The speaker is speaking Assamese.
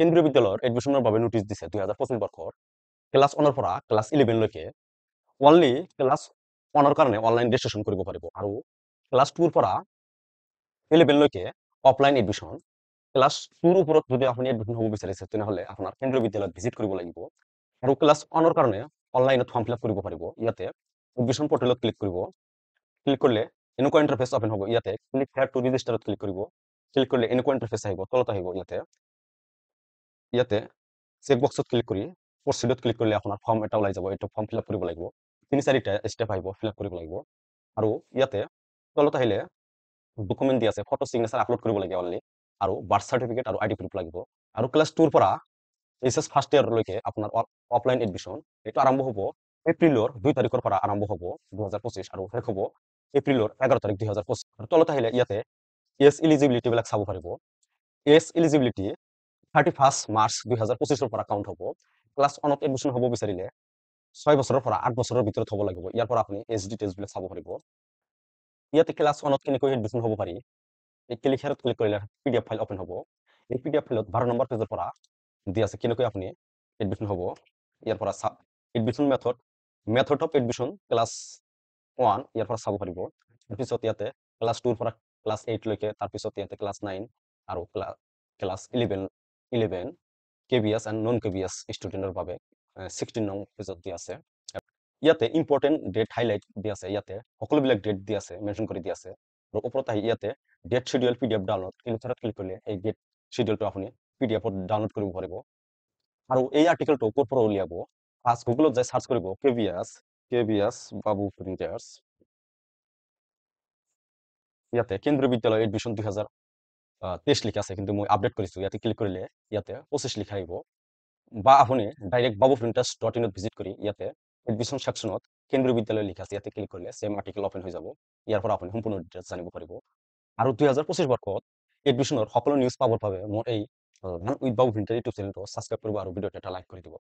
কেন্দ্ৰীয় বিদ্যালয়ৰ এডমিশ্যনৰ বাবে নোটিছ দিছে 2025 বৰ্ষৰ ক্লাছ 1ৰ পৰা ক্লাছ 11 লৈকে অনলি ক্লাছ 1ৰ কাৰণে অনলাইন ৰেজিষ্ট্ৰেশ্যন কৰিব পাৰিব আৰু ক্লাছ 2ৰ পৰা 11 লৈকে অফলাইন এডমিশ্যন। ক্লাছ 2ৰ ওপৰত যদি আপুনি এডমিশ্যন হ'ব বিচাৰিছে তেনেহ'লে আপোনাৰ কেন্দ্ৰীয় বিদ্যালয়ত ভিজিট কৰিব লাগিব আৰু ক্লাছ 1ৰ কাৰণে অনলাইনত ফৰ্ম ফিল আপ কৰিব পাৰিব। ইয়াতে এডমিশ্যন পৰ্টেলত ক্লিক কৰিব। ক্লিক কৰিলে এনেকুৱা ইণ্টাৰফেচ অপেন হ'ব। ইয়াতে ক্লিক হেয়াৰ টু ৰেজিষ্টাৰত ক্লিক কৰিব। ক্লিক কৰিলে এনেকুৱা ইণ্টাৰফেচ আহিব, তলত আহিব। ইয়াতে চেকবক্সত ক্লিক কৰি প্ৰচিডত ক্লিক কৰিলে আপোনাৰ ফৰ্ম এটা ওলাই যাব। এইটো ফৰ্ম ফিল আপ কৰিব লাগিব। 3-4টা ষ্টেপ আহিব, ফিল আপ কৰিব লাগিব আৰু ইয়াতে তলত আহিলে ডকুমেণ্ট দি আছে, ফটো চিগনেচাৰ আপলোড কৰিব লাগে অনলি আৰু বাৰ্থ চাৰ্টিফিকেট আৰু আইডি প্ৰুফ লাগিব। আৰু ক্লাছ 2ৰ পৰা এইচএছ ফাৰ্ষ্ট ইয়াৰলৈকে আপোনাৰ অফলাইন এডমিশ্যন এইটো আৰম্ভ হ'ব এপ্ৰিলৰ 2 তাৰিখৰ পৰা আৰম্ভ হ'ব 2025 আৰু শেষ হ'ব এপ্ৰিলৰ 11 তাৰিখ 2025। আৰু তলত আহিলে ইয়াতে এজ ইলিজিবিলিটি বিলাক চাব পাৰিব। এজ ইলিজিবিলিটি 31 মাৰ্চ 2025 পৰা কাউণ্ট হ'ব। ক্লাছ 1ত এডমিশ্যন হ'ব বিচাৰিলে 6 বছৰৰ পৰা 8 বছৰৰ ভিতৰত হ'ব লাগিব। ইয়াৰ পৰা আপুনি এজ ডিটেইলছ বিলাক চাব পাৰিব। ইয়াতে ক্লাছ 1ত কেনেকৈ এডমিশ্যন হ'ব পাৰি, এই ক্লিক হেয়াৰত ক্লিক কৰিলে PDF ফাইল অপেন হ'ব। এই PDF ফাইলত 12 নম্বৰ পেজৰ পৰা দি আছে কেনেকৈ আপুনি এডমিশ্যন হ'ব। ইয়াৰ পৰা admission method of admission class 1 ইয়াৰ পৰা চাব পাৰিব। তাৰপিছত ইয়াতে ক্লাছ 2ৰ পৰা ক্লাছ 8 লৈকে, তাৰপিছত ইয়াতে ক্লাছ 9 আৰু class 11 KBS and non KBS ষ্টুডেণ্টৰ বাবে 16 নং পেজত দি আছে। ইয়াতে ইম্পৰ্টেণ্ট ডেট হাইলাইট দি আছে। ইয়াতে সকলোবিলাক ডেট দি আছে, মেনশ্যন কৰি দি আছে আৰু ওপৰত আহি ইয়াতে date schedule PDF download click কৰিলে এই ডেট শিডিউলটো আপুনি PDFত ডাউনলোড কৰিব পাৰিব। আৰু এই আৰ্টিকেলটো ক'ৰ পৰা উলিয়াব, ফাৰ্ষ্ট গুগলত যাই চাৰ্চ কৰিব KBS বাবু প্ৰিণ্টাৰ্ছ। ইয়াতে কেন্দ্ৰীয় বিদ্যালয় এডমিশ্যন 2023 লিখা আছে, কিন্তু মই আপডেট কৰিছোঁ। ইয়াতে ক্লিক কৰিলে ইয়াতে 25 লিখা আহিব। বা আপুনি ডাইৰেক্ট babuprinter's.in ভিজিট কৰি ইয়াতে এডমিশ্যন ছেকশ্যনত কেন্দ্ৰীয় বিদ্যালয় লিখা আছে, ইয়াতে ক্লিক কৰিলে ছেম আৰ্টিকেল অপেন হৈ যাব। ইয়াৰ পৰা আপুনি সম্পূৰ্ণ ডিটেইলছ জানিব পাৰিব। আৰু 2025 বৰ্ষত এডমিশ্যনৰ সকলো নিউজ পাবৰ বাবে মোৰ এই learn with Babu printer YouTube চেনেলটো ছাবস্ক্ৰাইব কৰিব আৰু ভিডিঅ'টো এটা লাইক কৰি দিব।